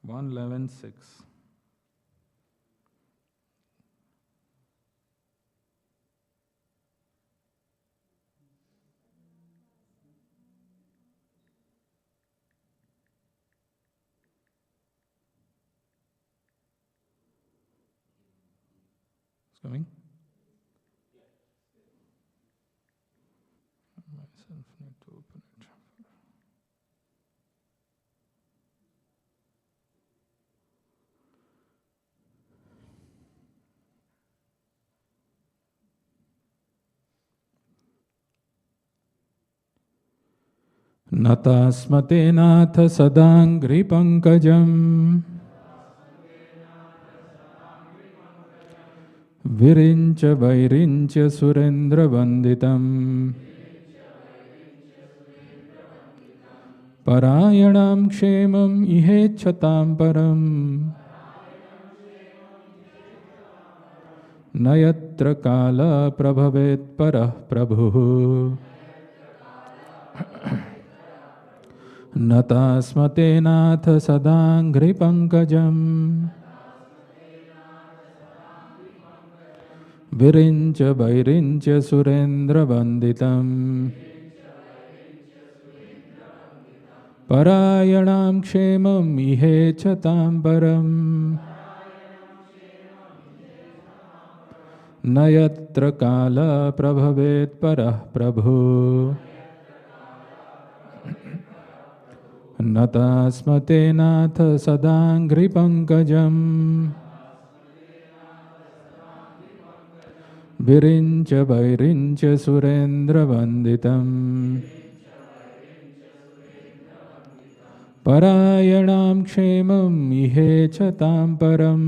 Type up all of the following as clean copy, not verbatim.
111.6. It's coming? Myself need to open it. Natasmate nath sadangri pankajam virincha vairincha surendra vanditam parayanam kshemam ihechatam param nayatra kala prabhavet parah prabhu natasmate nath sadangri pankajam virincha vairincha surendra vanditam parayanam kshemam ihechatam param nayatra kala prabhavet parah prabhu natasmate nath sadangri pankajam virincha vairincha surendra vanditam parayanam kshemam ihechatam param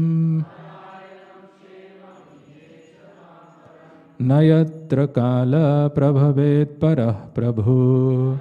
nayatra kala prabhavet parah prabhu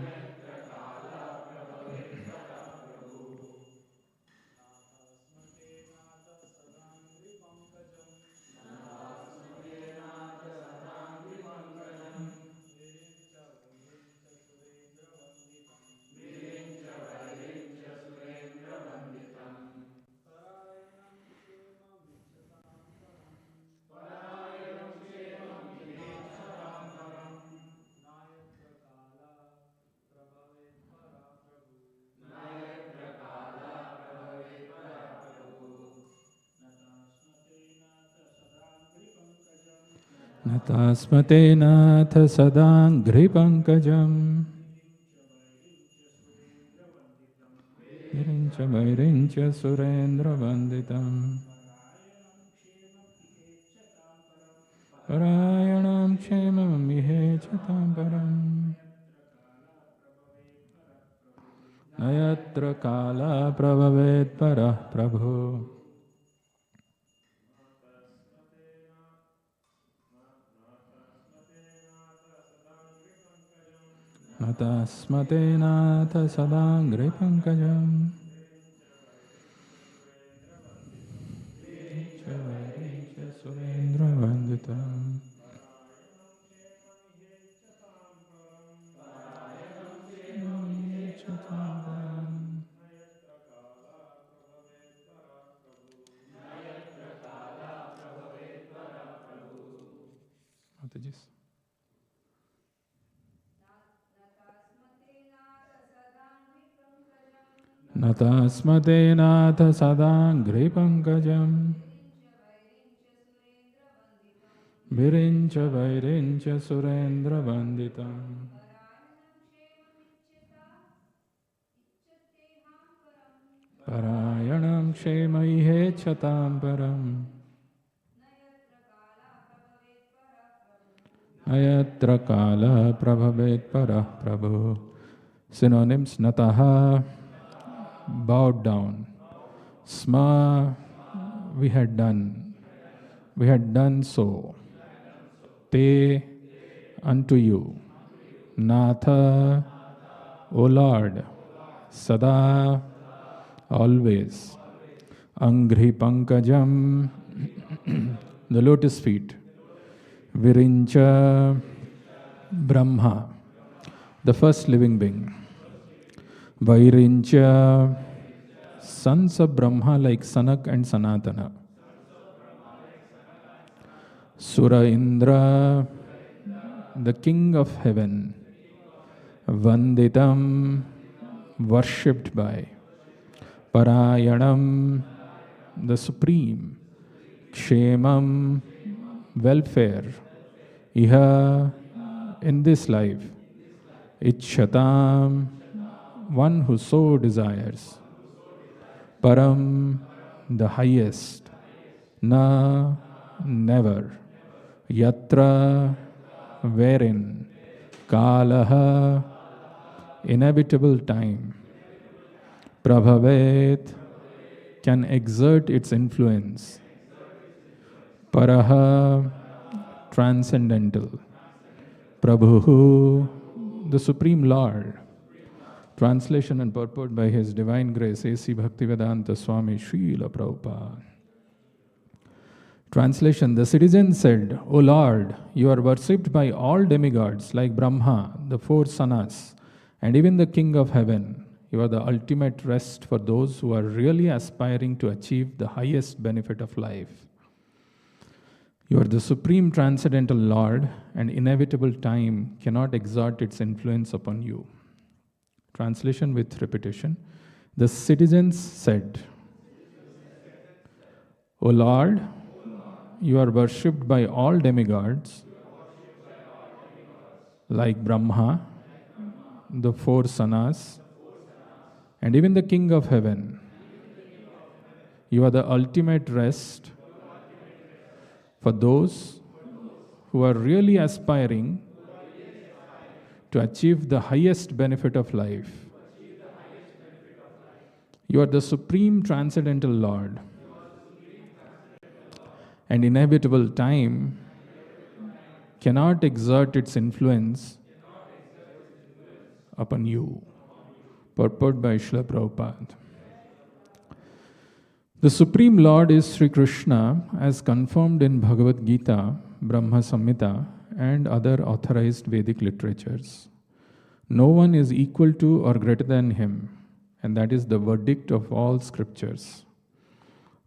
natasmate nath sadangri pankajam virincha vairincha surendra vanditam parayanam kshemam ihechatam param nayatra kala prabhavet parah prabhu natasmate nath sadangri pankajam virincha surendra vanditam Mataji's. Natasmate nath sadangri pankajam virincha vairincha surendra vanditam parayanam kshema ihechatam param nayatra kala prabhavet parah prabhu. Synonyms: nataha, bowed down; sma, we had done so; te, unto you; natha, O Lord; sada, always; angri pankajam, the lotus feet; virincha, Brahma, the first living being; vairincha, sons of Brahma like Sanak and Sanatana, Sura Indra, the king of heaven, Vanditam, worshipped by, Parayanam, the supreme, Kshemam, welfare, Iha, in this life, Ichchatam, one who so desires, Param, the highest, Na, never, Yatra, wherein, Kalaha, inevitable time, Prabhavet, can exert its influence, Paraha, transcendental, Prabhu, the Supreme Lord. Translation and purport by His Divine Grace A.C. Bhaktivedanta Swami Srila Prabhupada. Translation: The citizens said, O Lord, you are worshipped by all demigods like Brahma, the four sanas, and even the King of Heaven. You are the ultimate rest for those who are really aspiring to achieve the highest benefit of life. You are the supreme transcendental Lord, and inevitable time cannot exert its influence upon you. Translation with repetition. The citizens said, O Lord, you are worshipped by all demigods, like Brahma, the four sanas, and even the King of Heaven. You are the ultimate rest for those who are really aspiring to achieve the highest benefit of life. You are the supreme transcendental Lord, and inevitable time cannot exert its influence upon you. Purport by Srila Prabhupada. The Supreme Lord is Sri Krishna as confirmed in Bhagavad Gita, Brahma Samhita, and other authorized Vedic literatures. No one is equal to or greater than him, and that is the verdict of all scriptures.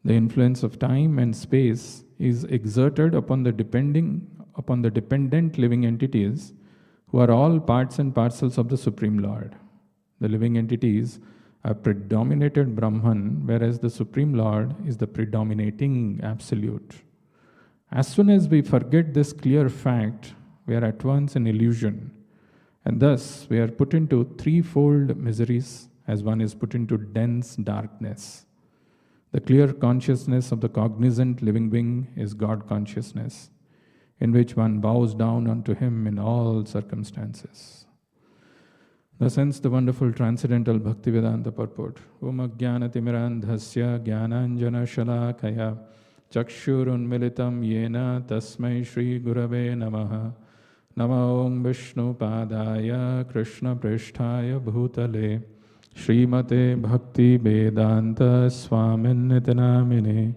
The influence of time and space is exerted upon the dependent living entities who are all parts and parcels of the Supreme Lord. The living entities are predominated Brahman, whereas the Supreme Lord is the predominating Absolute. As soon as we forget this clear fact, we are at once in illusion, and thus we are put into threefold miseries, as one is put into dense darkness. The clear consciousness of the cognizant living being is God consciousness, in which one bows down unto Him in all circumstances. Thus ends the wonderful transcendental Bhaktivedanta purport. Om Ajnanatimmirandhasya Jnananjana Shalakaya Chakshurunmilitam Yena Tasmai Shri Gurave Namaha Nama Om Vishnu Padaya Krishna Prishtaya Bhutale Srimate Bhakti Vedanta Swaminnitanamine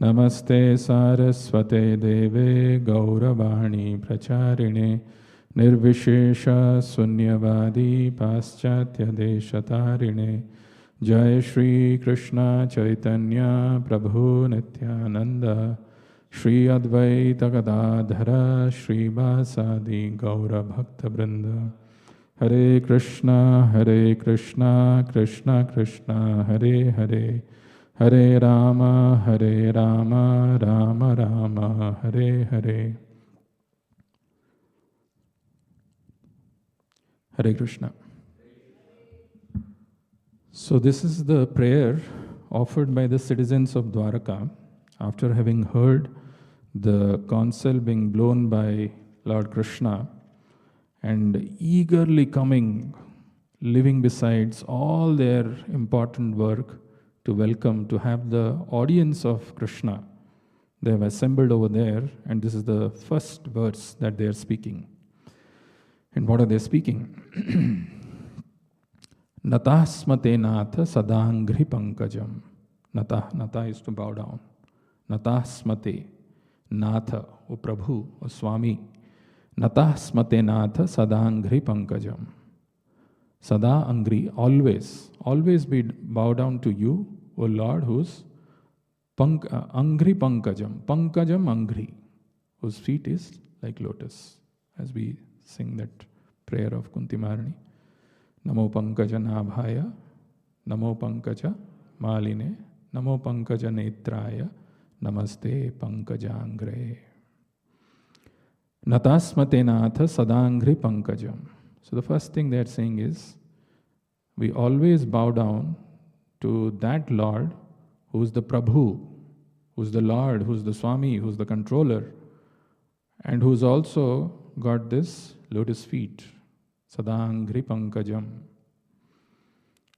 Namaste Saraswate Deve Gauravani Pracharine Nirvishesha Sunyavadi Paschatya Deshatarine Jai Shri Krishna Chaitanya Prabhu Nityananda Shri Advaita Gadadhara Shri Vasadi Gaura Bhakta Vrinda Hare Krishna Krishna Krishna Hare Hare Hare Rama Rama Rama Hare Hare. Hare Krishna. So this is the prayer offered by the citizens of Dwaraka after having heard the conch shell being blown by Lord Krishna and eagerly coming, living besides all their important work to welcome, to have the audience of Krishna. They have assembled over there, and this is the first verse that they are speaking. And what are they speaking? Natasmate natha sadangri pankajam. Nata is to bow down. Natasmate natha, O Prabhu, O Swami. Natasmate natha sadangri pankajam. Sada angri, always be bow down to you O Lord, whose Angri Pankajam, Pankajam Angri, whose feet is like lotus, as we sing that prayer of Kunti Maharani. Namo Pankaja Nabhaya, Namo Pankaja Maline, Namo Pankaja Netraya, Namaste Pankajangre. Natasmate Natha Sadangri Pankajam. So the first thing they are saying is, we always bow down to that Lord who's the Prabhu, who's the Lord, who's the Swami, who's the controller, and who's also got this lotus feet. Sadangri Pankajam.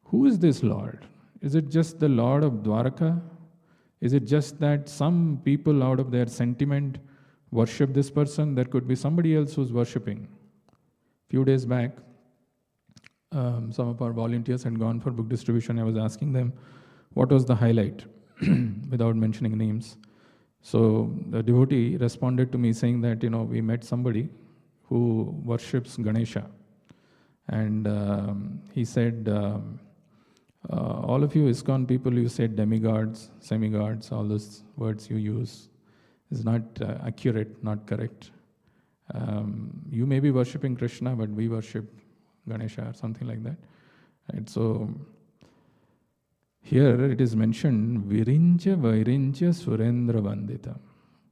Who is this Lord? Is it just the Lord of Dwaraka? Is it just that some people out of their sentiment worship this person? There could be somebody else who's worshipping. Few days back, some of our volunteers had gone for book distribution. I was asking them, what was the highlight? Without mentioning names. So the devotee responded to me saying that, we met somebody who worships Ganesha. And he said, all of you ISKCON people, you said demigods, semigods, all those words you use is not accurate, not correct. You may be worshipping Krishna, but we worship Ganesha or something like that. Right? So here it is mentioned, Virincha Vairincha Surendra Vandita.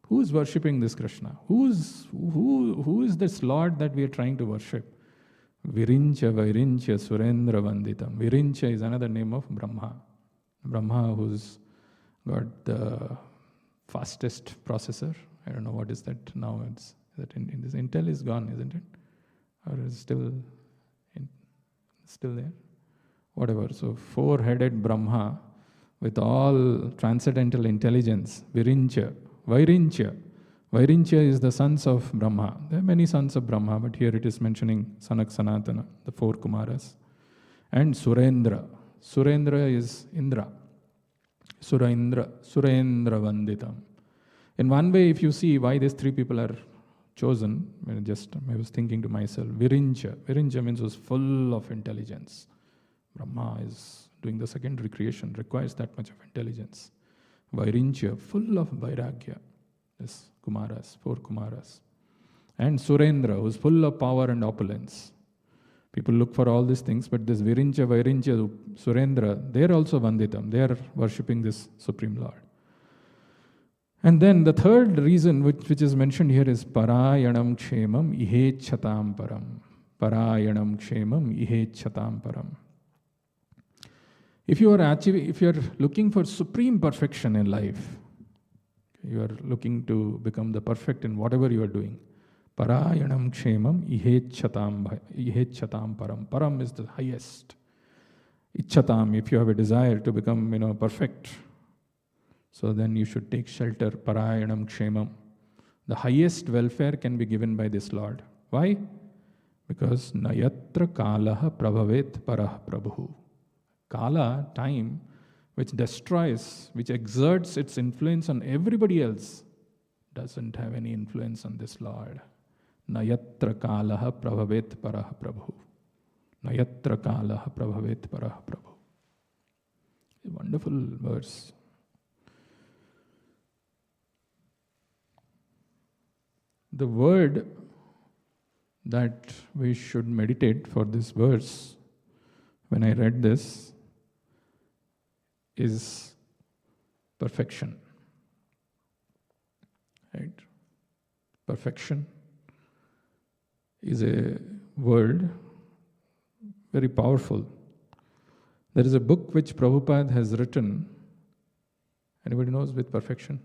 Who is worshipping this Krishna? Who is this Lord that we are trying to worship? Virincha Vairincha Surendra Vanditam. Virincha is another name of Brahma. Brahma, who's got the fastest processor. I don't know what is that now. Is that in this Intel is gone, isn't it? Or is still there? Whatever. So four-headed Brahma with all transcendental intelligence. Virincha. Vairincha. Vairincha is the sons of Brahma. There are many sons of Brahma, but here it is mentioning Sanak Sanatana, the four Kumaras. And Surendra. Surendra is Indra. Surendra Vanditam. In one way, if you see why these three people are chosen, I was thinking to myself, Virincha. Virincha means was full of intelligence. Brahma is doing the secondary creation, requires that much of intelligence. Vairincha, full of Vairagya. This Kumaras, four Kumaras. And Surendra, who's full of power and opulence. People look for all these things, but this Virincha, Vairincha, Surendra, they're also Vanditam. They are worshipping this Supreme Lord. And then the third reason which is mentioned here is Parayanam Kshemam Ihechatam Param. Parayanam Kshemam Ihechatam Param. If you are looking for supreme perfection in life, you are looking to become the perfect in whatever you are doing. Parayanam Kshemam Ihechatam Param. Param is the highest. Ichatam, if you have a desire to become, perfect, so then you should take shelter. Parayanam Kshemam. The highest welfare can be given by this Lord. Why? Because Nayatra Kalaha Prabhavet Parah Prabhu. Kala, time, which destroys, which exerts its influence on everybody else, doesn't have any influence on this Lord. Nayatra Kalaha Prabhavet Parah Prabhu. Nayatra Kalaha Prabhavet Parah Prabhu. A wonderful verse. The word that we should meditate for this verse, when I read this, is perfection. Right? Perfection is a word very powerful. There is a book which Prabhupada has written. Anybody knows with perfection?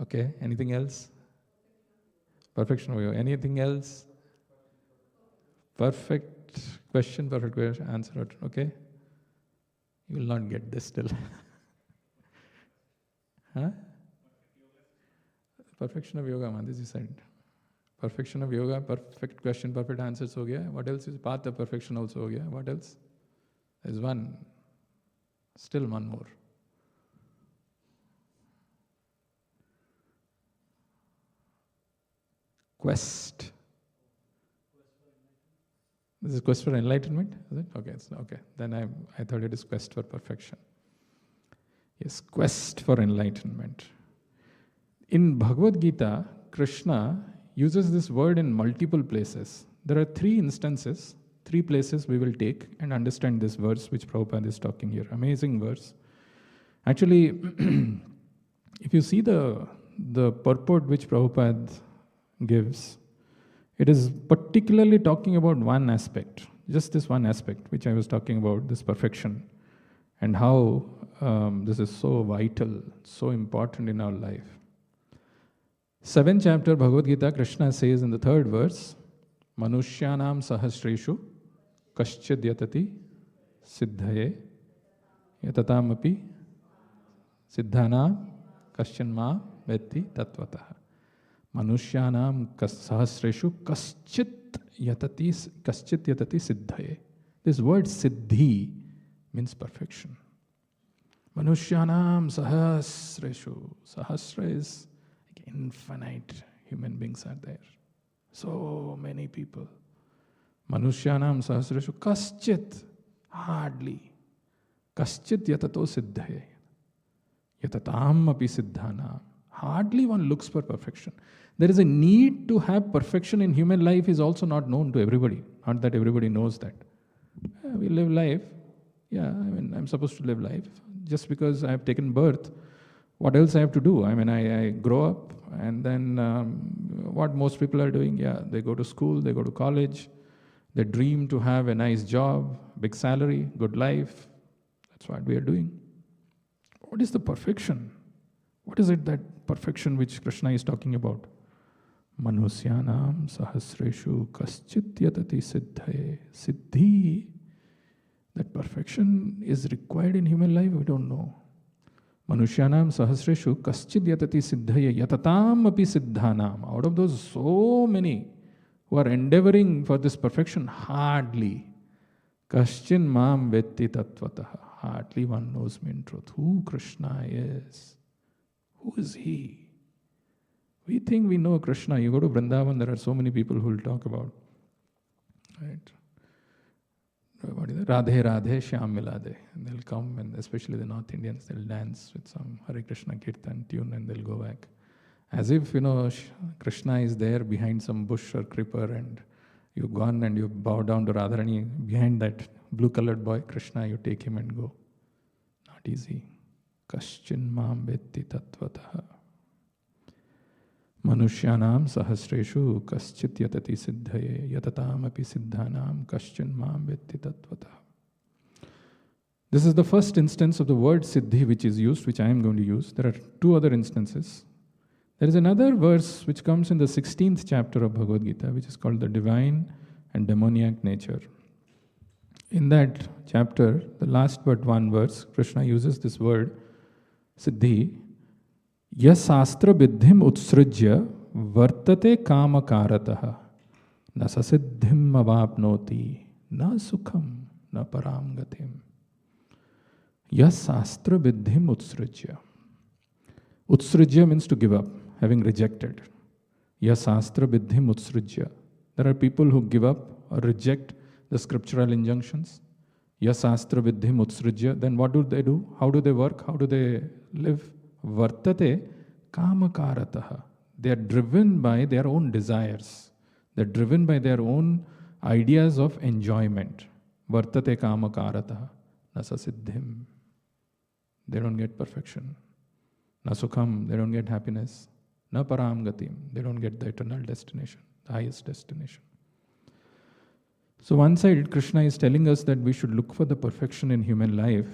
Okay, anything else? Perfection of yoga. Anything else? Perfect question, perfect answer. Okay? You will not get this still. Huh? Perfection of yoga, Madhiji said. Perfection of yoga, perfect question, perfect answers ho gaya. What else is path of perfection also ho gaya? What else? There's one. Still one more. Quest. This is quest for enlightenment, is it? Okay, okay. Then I thought it is quest for perfection. Yes, quest for enlightenment. In Bhagavad Gita, Krishna uses this word in multiple places. There are 3 instances, 3 places we will take and understand this verse which Prabhupada is talking here. Amazing verse. Actually, if you see the purport which Prabhupada gives, it is particularly talking about one aspect, just this one aspect which I was talking about, this perfection, and how this is so vital, so important in our life. 7th chapter Bhagavad Gita, Krishna says in the 3rd verse, Manushyanam sahasreshu kaschid yatati siddhaye yatatam siddhanam kaschanma vetti tatvatah. Manushyanam sahasreshu kaschit yatati siddhaye. This word siddhi means perfection. Manushyanam sahasreshu. Sahasra is like infinite human beings are there. So many people. Manushyanam sahasreshu kaschit. Hardly. Kaschit yatato siddhaye. Yatatam api siddhanam. Hardly one looks for perfection. There is a need to have perfection in human life is also not known to everybody. Not that everybody knows that. We live life. Yeah, I'm supposed to live life. Just because I have taken birth, what else I have to do? I grow up and then what most people are doing, they go to school, they go to college, they dream to have a nice job, big salary, good life. That's what we are doing. What is the perfection? What is it that perfection which Krishna is talking about? Manusyanam sahasreshu kaschit yatati siddhaye. Siddhi, that perfection is required in human life, we don't know. Manushyanam sahasreshu kaschid yatati siddhaye yatatam api siddhanam. Out of those, so many who are endeavoring for this perfection, hardly. Kaschin mam vetti tatvatah. Hardly one knows me in truth. Who Krishna is. Who is he? We think we know Krishna. You go to Vrindavan, there are so many people who will talk about. Right? What is it? Radhe Radhe Shyam Milade. And they'll come, and especially the North Indians, they'll dance with some Hare Krishna Kirtan tune and they'll go back. As if, Krishna is there behind some bush or creeper and you've gone and you bow down to Radharani. Behind that blue-colored boy, Krishna, you take him and go. Not easy. Kaschin mam vetti tatvatah. Manushyanam sahasreshu kaschit yatati siddhaye yatatam api siddhanam kaschin mam vetti tatvatah. This is the first instance of the word siddhi which is used, which I am going to use. There are 2 other instances. There is another verse which comes in the 16th chapter of Bhagavad Gita, which is called the divine and demoniac nature. In that chapter, the last but 1 verse, Krishna uses this word siddhi. Yasastra vidhim utsrujya vartate kamakaratah na sasiddhim avapnoti na sukham na param gatim. Yasastra vidhim utsrujya. Utsrujya means to give up, having rejected. Yasastra vidhim utsrujya. There are people who give up or reject the scriptural injunctions. Yasastra vidhim utsrujya. Then what do they do? How do they work? How do they live? Vartate kamakaratah. They are driven by their own desires. They are driven by their own ideas of enjoyment. Vartate kamakaratah. Nasa siddhim. They don't get perfection. Na sukham. They don't get happiness. Na param gatim. They don't get the eternal destination, the highest destination. So one side, Krishna is telling us that we should look for the perfection in human life.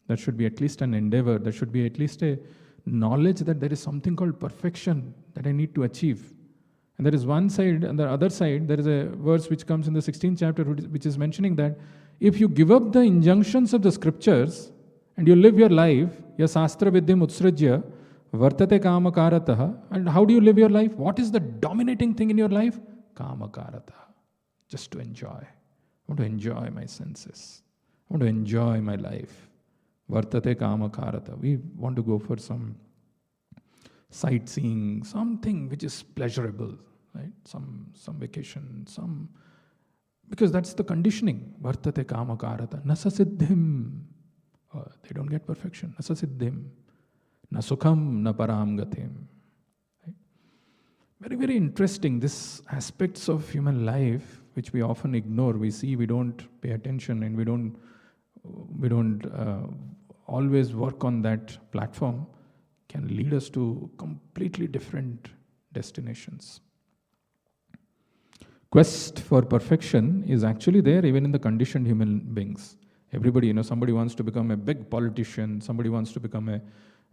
There should be at least an endeavor. There should be at least a knowledge that there is something called perfection that I need to achieve. And there is one side, and the other side, there is a verse which comes in the 16th chapter which is mentioning that if you give up the injunctions of the scriptures and you live your life, yasastra vidyam utsrajya, vartate kamakaratah, and how do you live your life? What is the dominating thing in your life? Kamakaratah. Just to enjoy. I want to enjoy my senses. I want to enjoy my life. Vartate kamakarata. We want to go for some sightseeing, something which is pleasurable, right? Some vacation, Because that's the conditioning. Vartate kama karata. Nasa siddhim. They don't get perfection. Nasa siddhim. Na sukham, na param gatim. Right? Very, very interesting. This aspects of human life, which we often ignore. We see, we don't pay attention, and we don't always work on that platform, can lead us to completely different destinations. Quest for perfection is actually there even in the conditioned human beings. Everybody, somebody wants to become a big politician, somebody wants to become a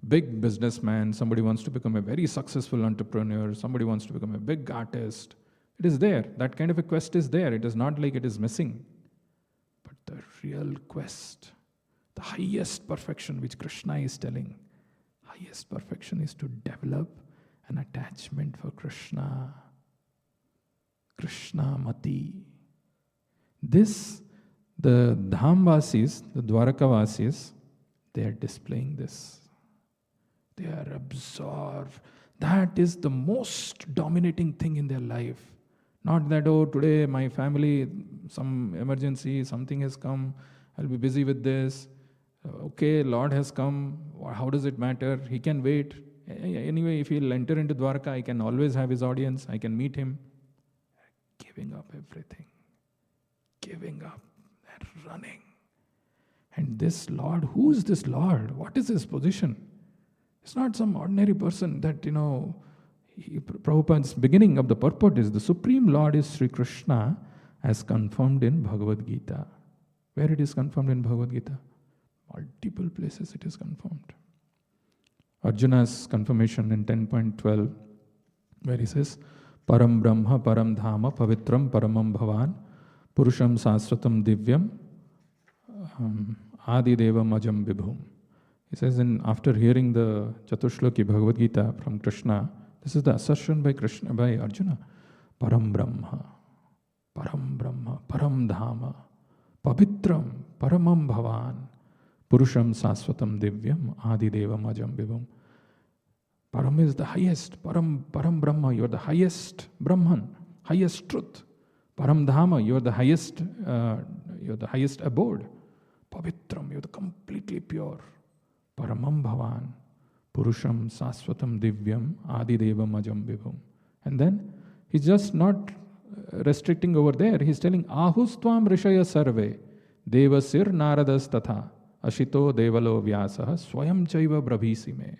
big businessman, somebody wants to become a very successful entrepreneur, somebody wants to become a big artist. It is there. That kind of a quest is there. It is not like it is missing. But the real quest, the highest perfection which Krishna is telling, highest perfection is to develop an attachment for Krishna. Krishna Mati. This, the Dhamvasis, the Dwarakavasis, they are displaying this. They are absorbed. That is the most dominating thing in their life. Not that, oh, today my family, some emergency, something has come, I'll be busy with this. Okay, Lord has come, how does it matter? He can wait. Anyway, if he'll enter into Dwarka, I can always have his audience, I can meet him. Giving up everything. Giving up and running. And this Lord, who is this Lord? What is his position? It's not some ordinary person that, Prabhupada's beginning of the purport is the Supreme Lord is Sri Krishna as confirmed in Bhagavad Gita. Where it is confirmed in Bhagavad Gita? Multiple places it is confirmed. Arjuna's confirmation in 10.12, where he says, Param Brahma, Param Dhama, Pavitram, Paramam Bhavan, Purusham Saswatam Divyam, Adi Devam Ajam Vibhum. He says, after hearing the Chatushloki Bhagavad Gita from Krishna, this is the assertion by Krishna, by Arjuna. Param Brahma, Param Brahma, Param Dhama, Pavitram, Paramam Bhavan, Purusham Saswatam Divyam, Adi Devam Ajam Vibhum. Param is the highest, Param Brahma, you are the highest Brahman, highest truth. Param Dhama, you are the highest abode. Pavitram, you are the completely pure. Paramam Bhavan, Purusham Saswatam Divyam, Adi Devam Ajam Vibhum. And then he's just not restricting over there. He's telling, Ahustvam Rishaya Sarve, Devasir Naradas Tatha, Ashito Devalo Vyasaha, Swayam Chaiva Brabhisime.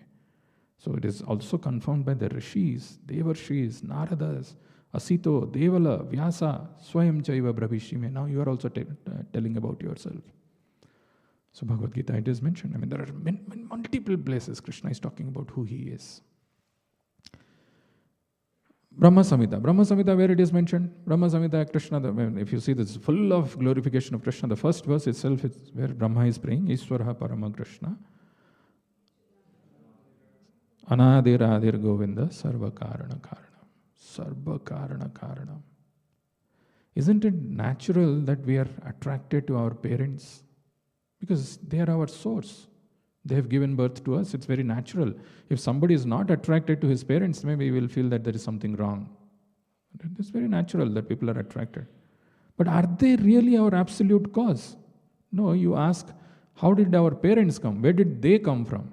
So it is also confirmed by the Rishis, Devarshis, Naradas, Asito, Devala, Vyasa, Swayam Chaiva Brabhishime. Now you are also telling about yourself. So Bhagavad Gita, it is mentioned. There are multiple places Krishna is talking about who he is. Brahma Samhita, where it is mentioned? Brahma Samhita, Krishna, if you see this full of glorification of Krishna, the first verse itself is where Brahma is praying, Ishwara Parama Krishna. Anadir Adir Govinda, Sarva Karana Karanam. Sarva Karana Karanam. Isn't it natural that we are attracted to our parents? Because they are our source. They have given birth to us. It's very natural. If somebody is not attracted to his parents, maybe he will feel that there is something wrong. It's very natural that people are attracted. But are they really our absolute cause? No, you ask, how did our parents come? Where did they come from?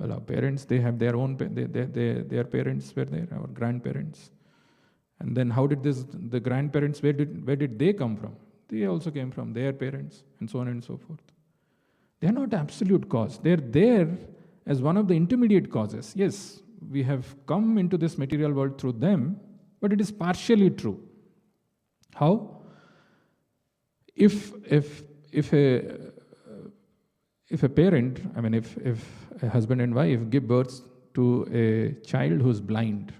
Well, our parents, they have their own, their parents were there, our grandparents. And then how did the grandparents, where did they come from? They also came from their parents, and so on and so forth. They are not absolute cause. They are there as one of the intermediate causes. Yes, we have come into this material world through them, but it is partially true. How? If a parent, if a husband and wife give birth to a child who is blind,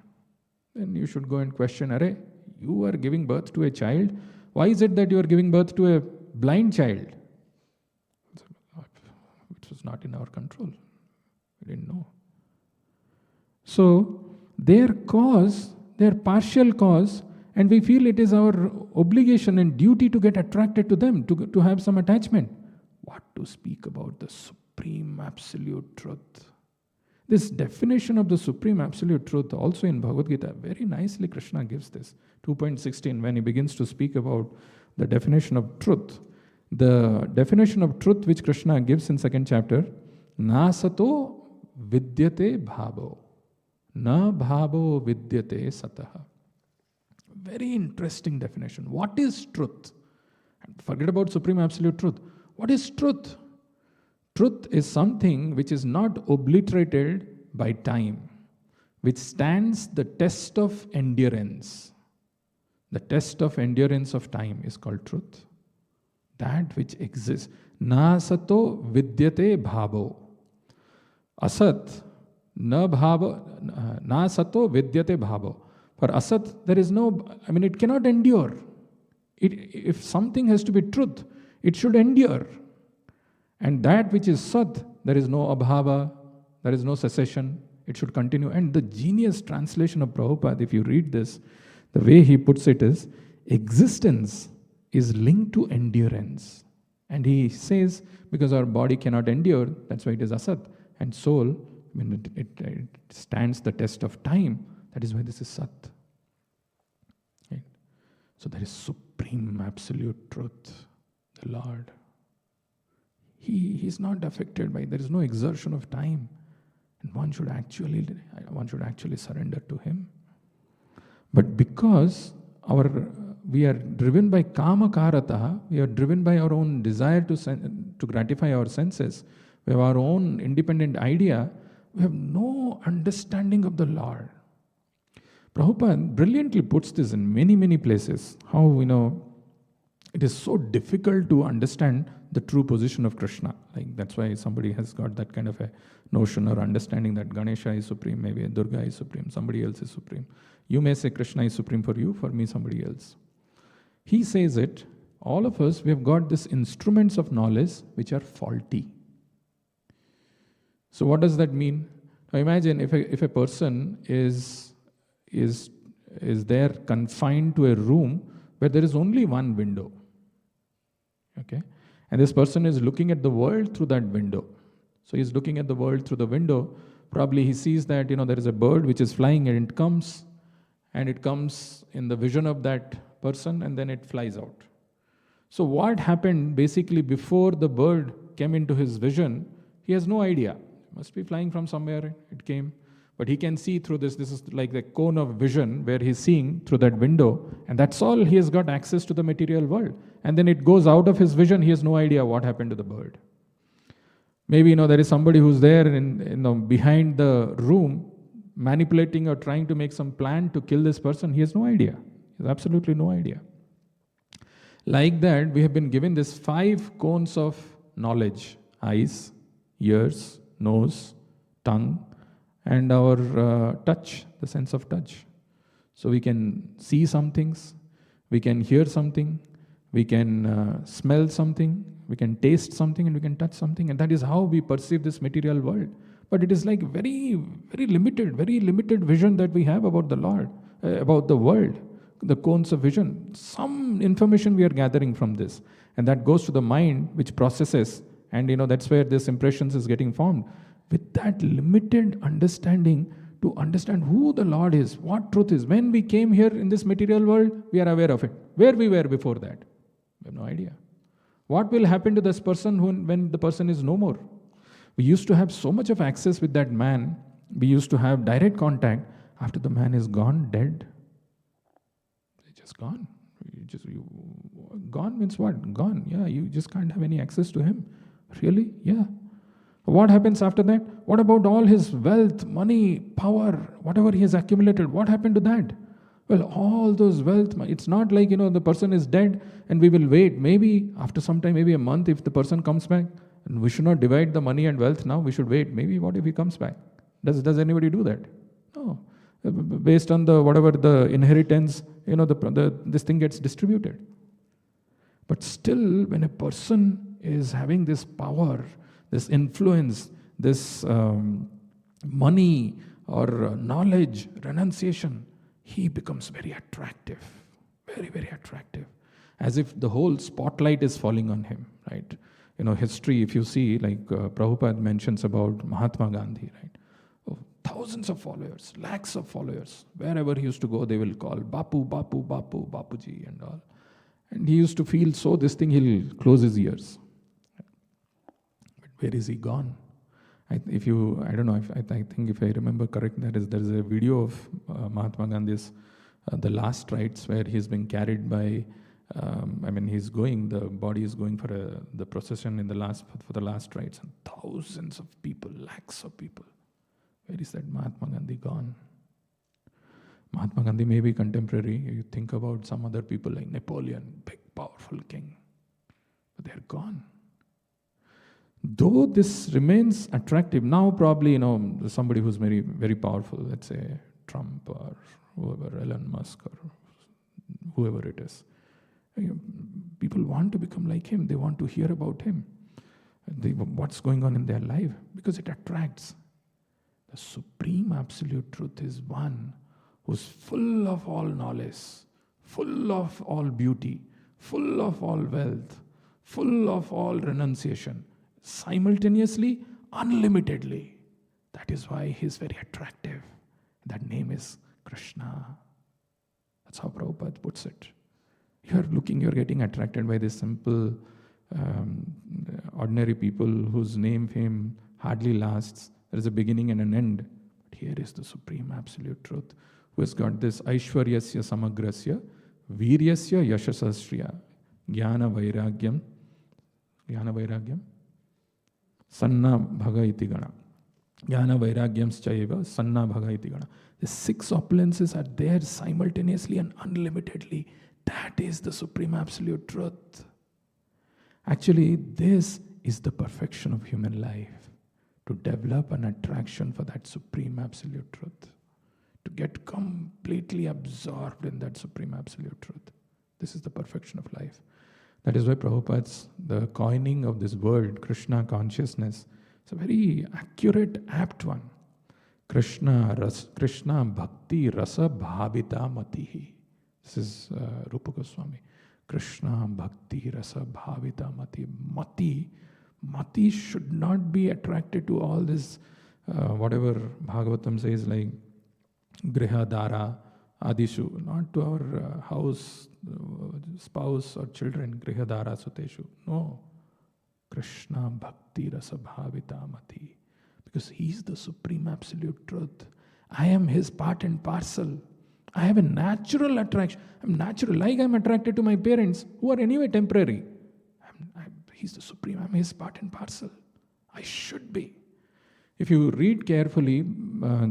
then you should go and question, Arey, you are giving birth to a child. Why is it that you are giving birth to a blind child? It was not in our control. We didn't know. So, their cause, their partial cause, and we feel it is our obligation and duty to get attracted to them, to have some attachment. What to speak about the Supreme Absolute Truth? This definition of the Supreme Absolute Truth also in Bhagavad Gita, very nicely Krishna gives this. 2.16, when he begins to speak about the definition of truth. The definition of truth which Krishna gives in second chapter, na sato vidyate bhavo, na bhavo vidyate sataha. Very interesting definition. What is truth? Forget about supreme absolute truth. What is truth? Truth is something which is not obliterated by time, which stands the test of endurance. The test of endurance of time is called truth. That which exists. Na sato vidyate bhavo. Asat na bhavo, na sato vidyate bhavo. For asat, there is no, it cannot endure. If something has to be truth, it should endure. And that which is sat, there is no abhava, there is no cessation, it should continue. And the genius translation of Prabhupada, if you read this, the way he puts it is, existence is linked to endurance. And he says, because our body cannot endure, that's why it is asat. And soul, it stands the test of time, that is why this is sat. Right? So there is supreme absolute truth, the Lord. He is not affected by, there is no exertion of time. And one should actually surrender to him. But because we are driven by kama karata, we are driven by our own desire to gratify our senses, we have our own independent idea, we have no understanding of the Lord. Prabhupada brilliantly puts this in many, many places, how, it is so difficult to understand the true position of Krishna. Like that's why somebody has got that kind of a notion or understanding that Ganesha is supreme, maybe Durga is supreme, somebody else is supreme. You may say Krishna is supreme for you, for me somebody else. He says it, all of us, we have got these instruments of knowledge which are faulty. So what does that mean? Now imagine if a person is there confined to a room where there is only one window. Okay? And this person is looking at the world through that window. So he's looking at the world through the window. Probably he sees that, there is a bird which is flying and it comes in the vision of that person and then it flies out. So what happened basically before the bird came into his vision, he has no idea. It must be flying from somewhere, it came. But he can see through this. This is like the cone of vision where he's seeing through that window. And that's all, he has got access to the material world. And then it goes out of his vision, he has no idea what happened to the bird. Maybe, there is somebody who's there behind the room manipulating or trying to make some plan to kill this person. He has no idea. He has absolutely no idea. Like that, we have been given this 5 cones of knowledge. Eyes, ears, nose, tongue, and our touch, the sense of touch. So we can see some things, we can hear something, we can smell something, we can taste something, and we can touch something. And that is how we perceive this material world. But it is like very, very limited vision that we have about the Lord, about the world, the cones of vision. Some information we are gathering from this. And that goes to the mind, which processes. And that's where this impressions is getting formed. With that limited understanding, to understand who the Lord is, what truth is. When we came here in this material world, we are aware of it. Where we were before that, we have no idea. What will happen to this person when the person is no more? We used to have so much of access with that man. We used to have direct contact. After the man is gone, dead. He's just gone. Gone means what? Gone. Yeah, you just can't have any access to him. Really? Yeah. What happens after that? What about all his wealth, money, power, whatever he has accumulated? What happened to that? Well, all those wealth, it's not like, the person is dead and we will wait. Maybe after some time, maybe a month, if the person comes back, and we should not divide the money and wealth now, we should wait. Maybe what if he comes back? Does anybody do that? No. Based on whatever the inheritance, this thing gets distributed. But still, when a person is having this power, this influence, this money or knowledge, renunciation, he becomes very attractive, very, very attractive, as if the whole spotlight is falling on him, right? History, if you see, like Prabhupada mentions about Mahatma Gandhi, right? Oh, thousands of followers, lakhs of followers. Wherever he used to go, they will call Bapu, Bapu, Bapu, Bapuji and all. And he used to feel so this thing, he'll close his ears. But where is he gone? I don't know, I think if I remember correct, there is a video of Mahatma Gandhi's the last rites where he's being carried by, the body is going for the procession for the last rites, and thousands of people, lakhs of people. Where is that Mahatma Gandhi gone? Mahatma Gandhi may be contemporary. You think about some other people like Napoleon, big powerful king, but they're gone. Though this remains attractive, now probably, somebody who's very, very powerful, let's say Trump or whoever, Elon Musk or whoever it is. People want to become like him. They want to hear about him. What's going on in their life, because it attracts. The supreme absolute truth is one who's full of all knowledge, full of all beauty, full of all wealth, full of all renunciation, simultaneously, unlimitedly. That is why he's very attractive. That name is Krishna. That's how Prabhupada puts it. You're getting attracted by this simple, ordinary people whose name, fame hardly lasts. There is a beginning and an end. But here is the supreme absolute truth, who has got this Aishwaryasya Samagrasya, Viryasya Yashasasriya, Jnana Vairagyam, Sanna Bhaga iti Gana. Jnana Vairagyam Chaiva, Sanna Bhaga iti Gana. The 6 opulences are there simultaneously and unlimitedly. That is the supreme absolute truth. Actually, this is the perfection of human life. To develop an attraction for that supreme absolute truth. To get completely absorbed in that supreme absolute truth. This is the perfection of life. That is why the coining of this word, Krishna consciousness, is a very accurate, apt one. Krishna Bhakti Rasa Bhavita Matihi. This is Rupa Goswami. Krishna Bhakti Rasa Bhavita Mati. Mati should not be attracted to all this, whatever Bhagavatam says, like Griha Dara Adishu, not to our house, spouse or children, Griha Dara Suteshu. No. Krishna Bhakti Rasa Bhavita Mati. Because He's the supreme absolute truth. I am His part and parcel. I have a natural attraction. I'm natural, like I'm attracted to my parents, who are anyway temporary. He's the supreme. I'm His part and parcel. I should be. If you read carefully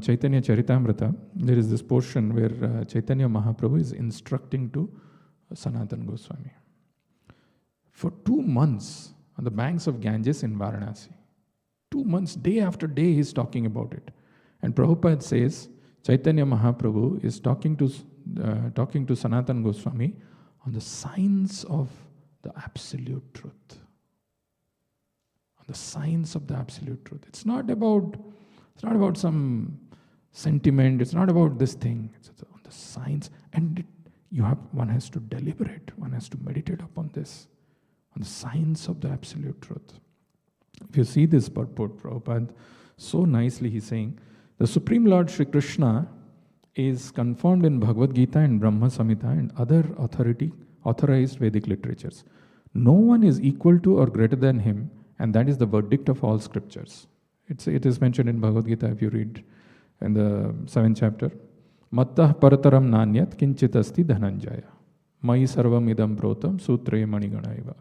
Chaitanya Charitamrita, there is this portion where Chaitanya Mahaprabhu is instructing to Sanatana Goswami. For 2 months on the banks of Ganges in Varanasi. 2 months, day after day, he's talking about it. And Prabhupada says, Chaitanya Mahaprabhu is talking to Sanatana Goswami on the signs of the absolute truth. On the signs of the absolute truth. It's not about some sentiment. It's not about this thing. It's on the signs. And one has to deliberate. One has to meditate upon this. On the signs of the absolute truth. If you see this purport, Prabhupada, so nicely he's saying, the Supreme Lord Sri Krishna is confirmed in Bhagavad Gita and Brahma Samhita and other authorized Vedic literatures. No one is equal to or greater than Him, and that is the verdict of all scriptures. It is mentioned in Bhagavad Gita, if you read in the 7th chapter. Mattah parataram nanyat kinchit asti dhananjaya. Mai sarvam idam protam sutre maniganaiva.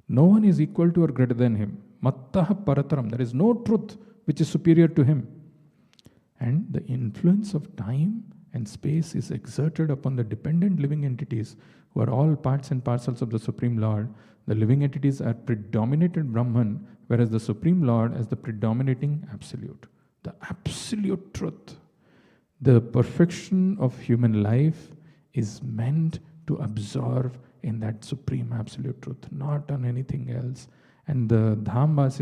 No one is equal to or greater than Him. Mattah parataram. There is no truth which is superior to Him. And the influence of time and space is exerted upon the dependent living entities who are all parts and parcels of the Supreme Lord. The living entities are predominated Brahman, whereas the Supreme Lord is the predominating absolute. The absolute truth. The perfection of human life is meant to absorb in that supreme absolute truth, not on anything else. And the Dhammas,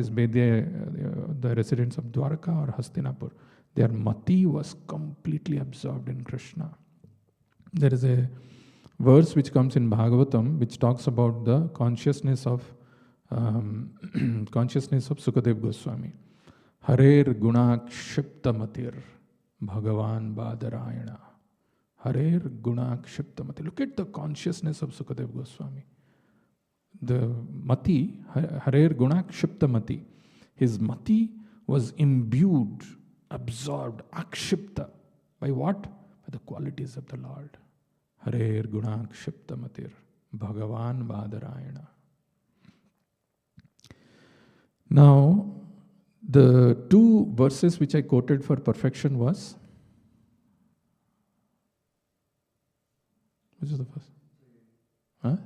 the residents of Dwarka or Hastinapur, their mati was completely absorbed in Krishna. There is a verse which comes in Bhagavatam which talks about the consciousness of Sukadev Goswami. Harer gunakshipta matir Bhagavan Badarayana. Harer gunakshipta matir. Look at the consciousness of Sukadev Goswami. the mati, harer gunakshipta mati, his mati was imbued, absorbed, akshipta. By what? By the qualities of the Lord. Harer gunakshipta matir, Bhagavan Badarayana. Now, the two verses which I quoted for perfection was, which is the first? Huh?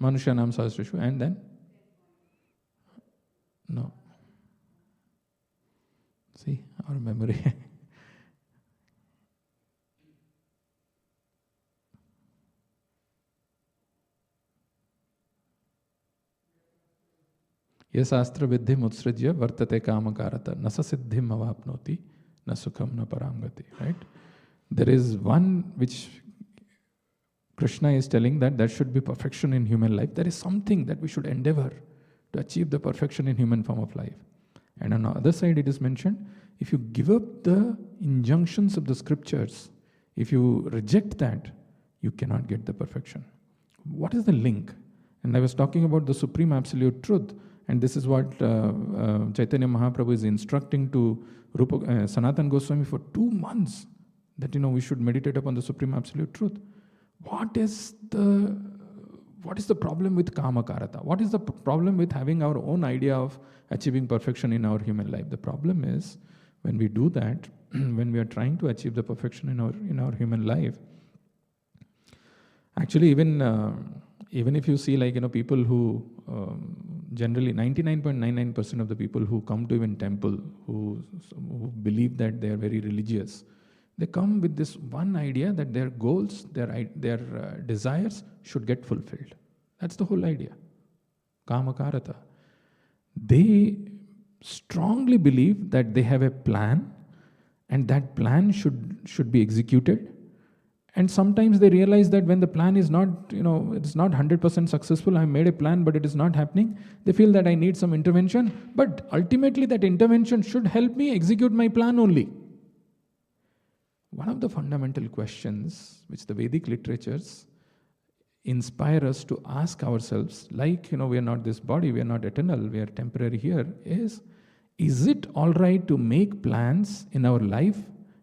Manushanam Sahasrishu, and then? No. See, our memory. Yasastra viddhim utsrajya vartate kamakarata nasa siddhim avapnoti na sukham na paramgati. Right? There is one which Krishna is telling that should be perfection in human life. There is something that we should endeavor to achieve the perfection in human form of life. And on the other side it is mentioned, if you give up the injunctions of the scriptures, if you reject that, you cannot get the perfection. What is the link? And I was talking about the supreme absolute truth. And this is what Chaitanya Mahaprabhu is instructing to Sanatana Goswami for 2 months, that we should meditate upon the supreme absolute truth. What is the problem with kamakarata? What is the problem with having our own idea of achieving perfection in our human life? The problem is when we do that, when we are trying to achieve the perfection in our human life. Actually, even if you see people who generally 99.99% of the people who come to even temple, who believe that they are very religious, they come with this one idea that their goals, their desires should get fulfilled. That's the whole idea. Kamakarata. They strongly believe that they have a plan and that plan should be executed. And sometimes they realize that when the plan is not, it's not 100% successful, I made a plan but it is not happening, they feel that I need some intervention, but ultimately that intervention should help me execute my plan only. One of the fundamental questions which the Vedic literatures inspire us to ask ourselves, we are not this body, we are not eternal, we are temporary here, is it all right to make plans in our life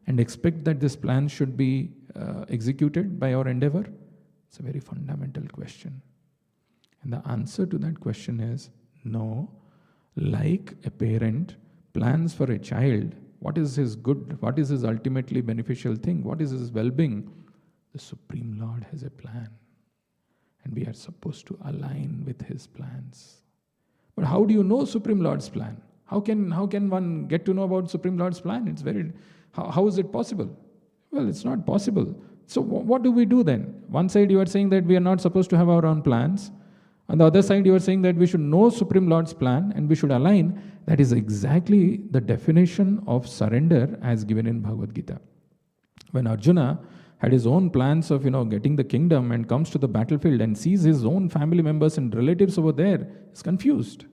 and expect that this plan should be executed by our endeavor? It's a very fundamental question. And the answer to that question is no. Like a parent plans for a child, what is his good, what is his ultimately beneficial thing, what is his well-being? The Supreme Lord has a plan. And we are supposed to align with his plans. But how do you know Supreme Lord's plan? How can one get to know about Supreme Lord's plan? It's very, how is it possible? Well, it's not possible. So what do we do then? One side you are saying that we are not supposed to have our own plans. On the other side you are saying that we should know Supreme Lord's plan and we should align. That is exactly the definition of surrender as given in Bhagavad Gita. When Arjuna had his own plans of getting the kingdom and comes to the battlefield and sees his own family members and relatives over there, he's confused.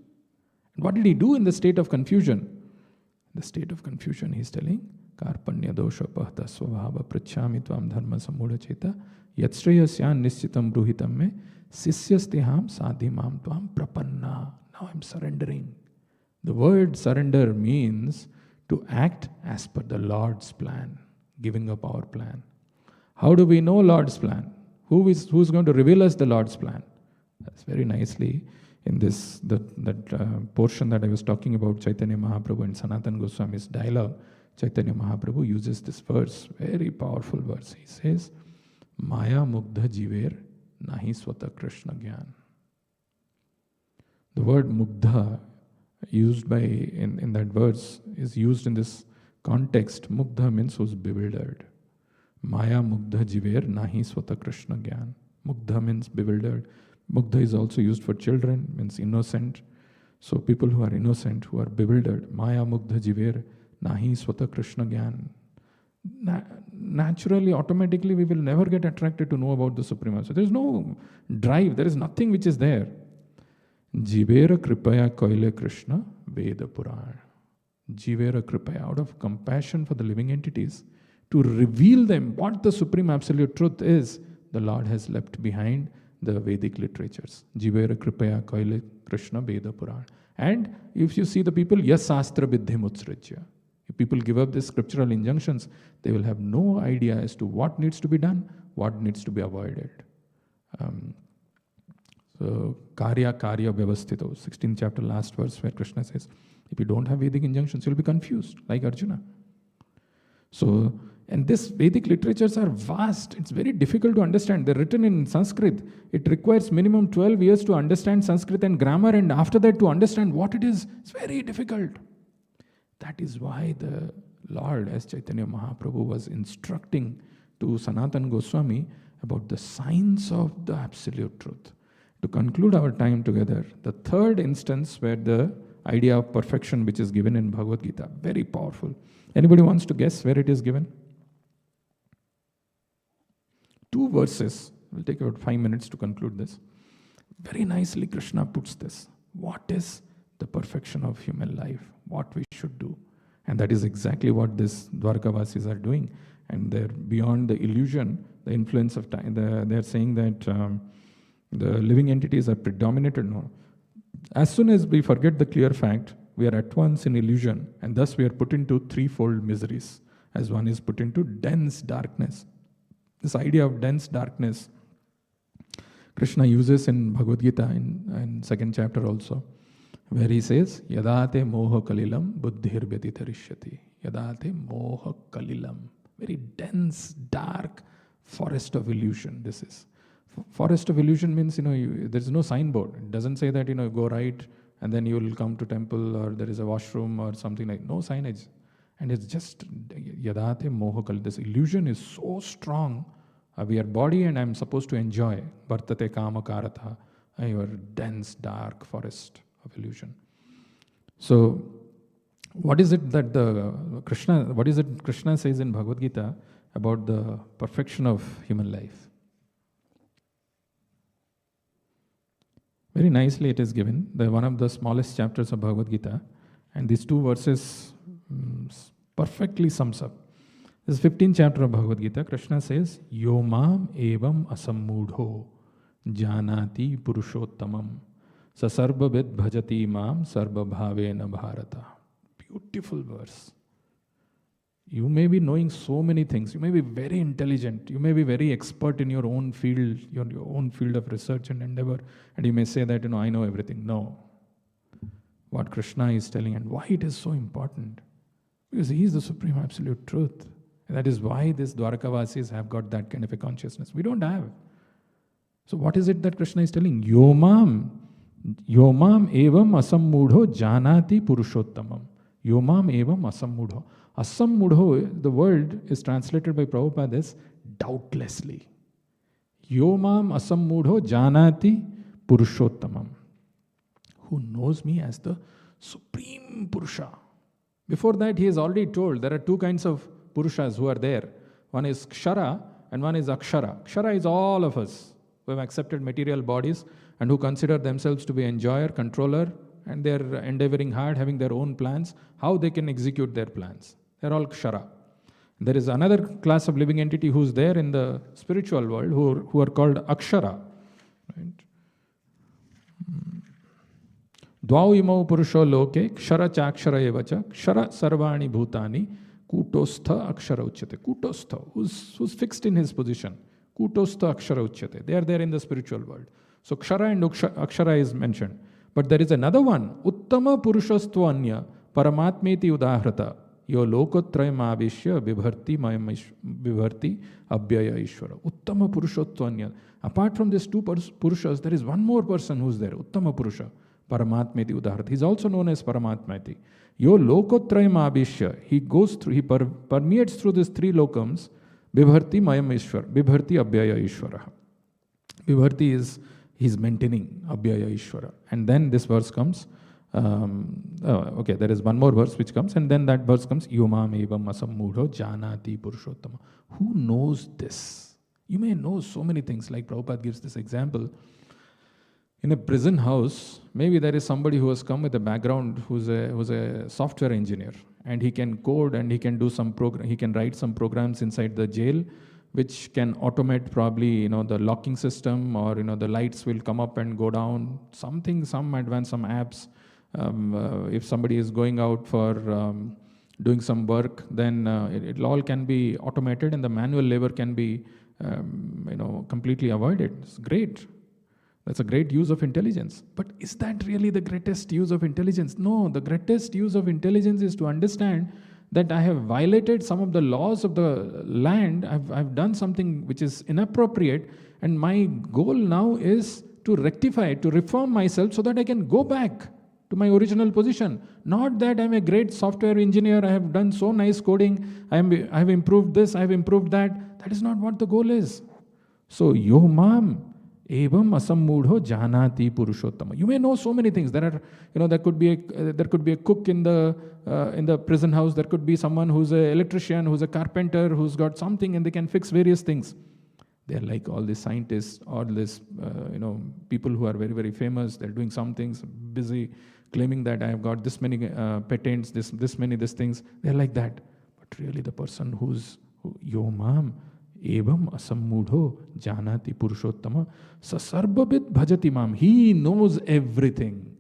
And what did he do in the state of confusion? In the state of confusion, he's telling, Karpanya dosha pahta svabhava prachami tvam dharma samudha cheta yatstrayasyan nischitam bruhitam me sisyastiham sadhimam tvam prapanna. Now I'm surrendering. The word surrender means to act as per the Lord's plan, giving up our plan. How do we know Lord's plan? Who's going to reveal us the Lord's plan? That's very nicely in this that portion that I was talking about, Chaitanya Mahaprabhu and Sanatana Goswami's dialogue. Chaitanya Mahaprabhu uses this verse, very powerful verse. He says, Maya mugdha jiver nahi swata Krishna gyan. The word mugdha used in that verse is used in this context. Mugdha means who's bewildered. Maya mugdha jiver nahi swata Krishna gyan. Mugdha means bewildered. Mugdha is also used for children, means innocent. So people who are innocent, who are bewildered. Maya mugdha jiver nahi swata Krishna gyan. Naturally, automatically, we will never get attracted to know about the Supreme. So there is no drive, there is nothing which is there. Jivera kripaya koile Krishna Veda Purana. Jivera kripaya, out of compassion for the living entities, to reveal them what the Supreme Absolute Truth is, the Lord has left behind the Vedic literatures. Jivera Kripaya Kaile Krishna Veda Purana. And if you see the people, Yas Sastra Viddhim Utsrajya. If people give up these scriptural injunctions, they will have no idea as to what needs to be done, what needs to be avoided. So, Karya Vyavasthito, 16th chapter, last verse, where Krishna says, if you don't have Vedic injunctions, you'll be confused, like Arjuna. So, and these Vedic literatures are vast. It's very difficult to understand. They're written in Sanskrit. It requires minimum 12 years to understand Sanskrit and grammar, and after that to understand what it is. It's very difficult. That is why the Lord, as Chaitanya Mahaprabhu, was instructing to Sanatana Goswami about the science of the absolute truth. To conclude our time together, the third instance where the idea of perfection which is given in Bhagavad Gita, very powerful. Anybody wants to guess where it is given? 2 verses. We'll take about 5 minutes to conclude this. Very nicely Krishna puts this. What is the perfection of human life? What we should do? And that is exactly what these Dwarkavasis are doing. And they're beyond the illusion, the influence of time. They're saying that the living entities are predominated. No. As soon as we forget the clear fact, we are at once in illusion, and thus we are put into threefold miseries. As one is put into dense darkness. This idea of dense darkness, Krishna uses in Bhagavad Gita in 2nd chapter also, where he says, Yadate moha kalilam buddhir vyatitarishyati. Yadate moha kalilam. Very dense, dark forest of illusion this is. Forest of illusion means, there's no signboard. It doesn't say that, go right and then you will come to temple or there is a washroom or something like, no signage. And it's just, Yadate mohakal. This illusion is so strong. We are body and I'm supposed to enjoy. Vartate kama karatha. Your dense, dark forest of illusion. So, what is it that Krishna says in Bhagavad Gita about the perfection of human life? Very nicely it is given. One of the smallest chapters of Bhagavad Gita. And these 2 verses perfectly sums up. This 15th chapter of Bhagavad Gita, Krishna says, Yomam evam asammudho janati purushottamam sasarvabid bhajati mam sarva bhavena bharata. Beautiful verse. You may be knowing so many things. You may be very intelligent. You may be very expert in your own field, your own field of research and endeavor. And you may say that, I know everything. No. What Krishna is telling and why it is so important. Because he is the supreme absolute truth. And that is why these Dwarkavasis have got that kind of a consciousness. We don't have. So what is it that Krishna is telling? Yomam evam asammudho janati purushottamam. Yomam evam asammudho. Asammudho, the word is translated by Prabhupada as doubtlessly. Yomam asammudho janati purushottamam. Who knows me as the supreme Purusha. Before that, he has already told there are 2 kinds of Purushas who are there. One is Kshara and one is Akshara. Kshara is all of us who have accepted material bodies and who consider themselves to be enjoyer, controller, and they're endeavoring hard, having their own plans, how they can execute their plans. They're all Kshara. There is another class of living entity who's there in the spiritual world who are called Akshara. Right? Dvau imau purusho loke kshara chakshara evacha kshara sarvani bhutani kutostha akshara uchyate. Kutostha, who's fixed in his position. Kutostha akshara uchyate. They are there in the spiritual world. So kshara and akshara is mentioned. But there is another one. Uttama purushastvo anya paramatmeti udahrata. Yo lokotrayam avishya vibharti abhyaya ishvara. Uttama purushotva anya. Apart from these 2 purushas, there is one more person who's there. Uttama purusha. Paramatmeti udahrata. He's also known as Paramatmeti. Yo lokotrayam avishya. He goes through, he permeates through these 3 lokams. Vibharti mayam ishvara. Vibharti abhyaya ishvara. Vibharti is, he's maintaining abhyaya ishvara. And then this verse comes. There is one more verse which comes, and then that verse comes, Yomam evam asammudho janati purushottama. Who knows this? You may know so many things, like Prabhupada gives this example. In a prison house, maybe there is somebody who has come with a background who's a software engineer, and he can code and he can do some he can write some programs inside the jail which can automate probably, the locking system, or, the lights will come up and go down, some advanced, some apps. If somebody is going out for doing some work, then it all can be automated, and the manual labor can be, completely avoided. It's great. That's a great use of intelligence. But is that really the greatest use of intelligence? No, the greatest use of intelligence is to understand that I have violated some of the laws of the land. I've done something which is inappropriate, and my goal now is to rectify, to reform myself so that I can go back to my original position. Not that I'm a great software engineer, I have done so nice coding, I have improved this, I have improved that. That is not what the goal is. So, yo mam evam asammudho janati purushottama. You may know so many things. There are, there could be a cook in the prison house. There could be someone who's an electrician, who's a carpenter, who's got something, and they can fix various things. They're like all these scientists, all these, people who are very, very famous. They're doing some things, busy claiming that I have got this many patents, this many things. They're like that. But really, the person yo mam evam asammudho janati purushottama sa sarvabid bhajati mam. He knows everything.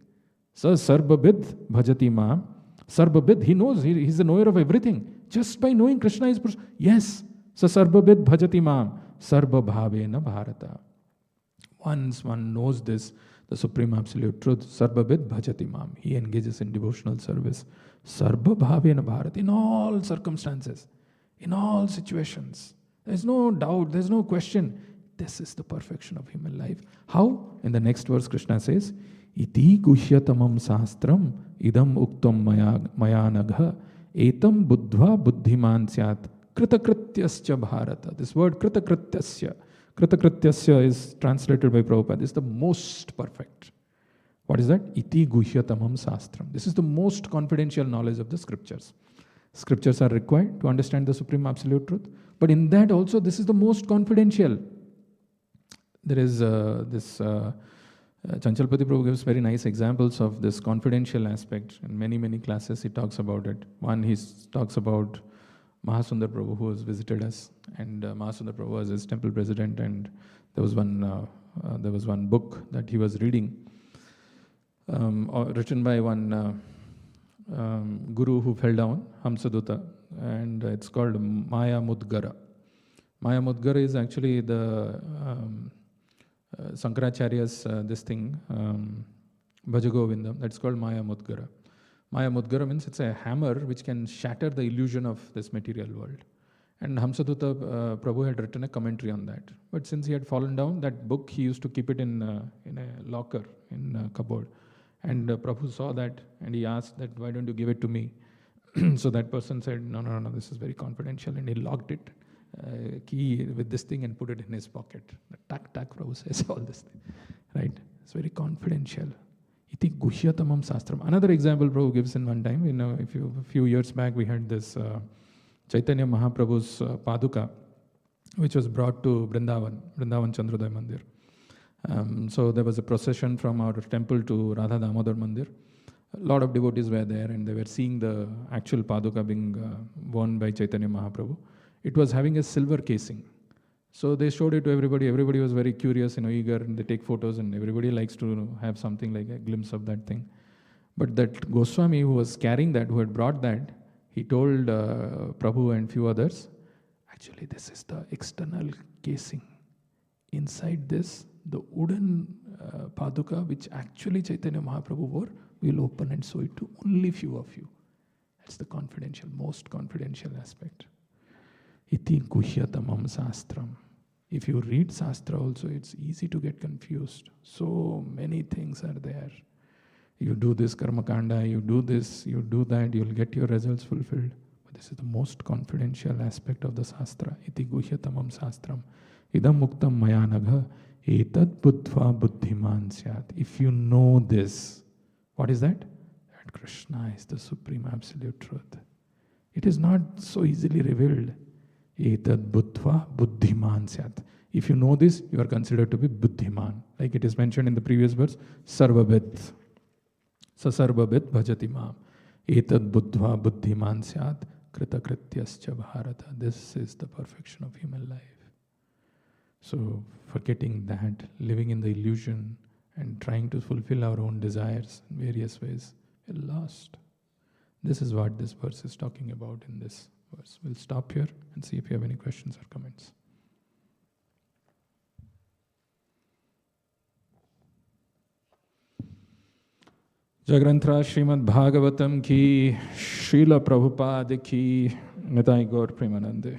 Sa sarvabid bhajati mam. Sarvabid, he knows, he's the knower of everything. Just by knowing Krishna is Purush. Yes, sa sarvabid bhajati mam. Sarva bhavena bharata. Once one knows this, the Supreme Absolute Truth, Sarvabid bhajati mam. He engages in devotional service. Sarva bhavena bharata. In all circumstances, in all situations. There's no doubt, there's no question. This is the perfection of human life. How? In the next verse, Krishna says, Iti guhyatamam sastram idam uktam mayanagha etam buddhva buddhiman syat kritakrityascha bharata. This word kritakrityasya is translated by Prabhupada. This is the most perfect. What is that? Iti guhyatamam sastram. This is the most confidential knowledge of the scriptures. Scriptures are required to understand the Supreme Absolute Truth. But in that also, this is the most confidential. There is this Chanchalpati Prabhu gives very nice examples of this confidential aspect. In many, many classes he talks about it. One, he talks about Mahasundar Prabhu, who has visited us. And Mahasundar Prabhu was his temple president, and there was one book that he was reading, written by one guru who fell down, Hamsaduta, and it's called Maya Mudgara. Maya Mudgara is actually the Sankaracharya's this thing, Bhajagovindam, that's called Maya Mudgara. Maya Mudgara means it's a hammer which can shatter the illusion of this material world. And Hamsaduta Prabhu had written a commentary on that. But since he had fallen down, that book he used to keep it in a locker, in a cupboard. And Prabhu saw that and he asked that, why don't you give it to me? So that person said, no, this is very confidential. And he locked it, key with this thing, and put it in his pocket. Tak, Prabhu says all this thing. Right? It's very confidential. Iti guhyatamam sastram. Another example Prabhu gives in one time, a few years back we had this Chaitanya Mahaprabhu's Paduka, which was brought to Vrindavan Chandrodaya Mandir. So there was a procession from our temple to Radha Damodar Mandir. A lot of devotees were there, and they were seeing the actual Paduka being worn by Chaitanya Mahaprabhu. It was having a silver casing. So they showed it to everybody. Everybody was very curious, eager, and they take photos, and everybody likes to have something like a glimpse of that thing. But that Goswami who was carrying that, who had brought that, he told Prabhu and few others, actually this is the external casing. Inside this, the wooden Paduka, which actually Chaitanya Mahaprabhu wore, we'll open and show it to only few of you. That's the most confidential aspect. Iti guhyatamam sastram. If you read Shastra also, it's easy to get confused. So many things are there. You do this karmakanda, you do this, you do that, you'll get your results fulfilled. But this is the most confidential aspect of the Shastra. Iti guhyatamam sastram. Idam muktam mayanagha etad buddhva buddhiman syat. If you know this, what is that? That Krishna is the Supreme Absolute Truth. It is not so easily revealed. Etad buddhva buddhiman syat. If you know this, you are considered to be buddhiman. Like it is mentioned in the previous verse, sarvabit. Sasarvabit bhajati mam. Etad buddhva buddhiman syat kritakrityascha bharata. This is the perfection of human life. So forgetting that, living in the illusion and trying to fulfill our own desires in various ways, we're lost. This is what this verse is talking about in this verse. We'll stop here and see if you have any questions or comments. Jagranthra Srimad Bhagavatam ki, Srila Prabhupada ki, Nitai Gaur Premanande.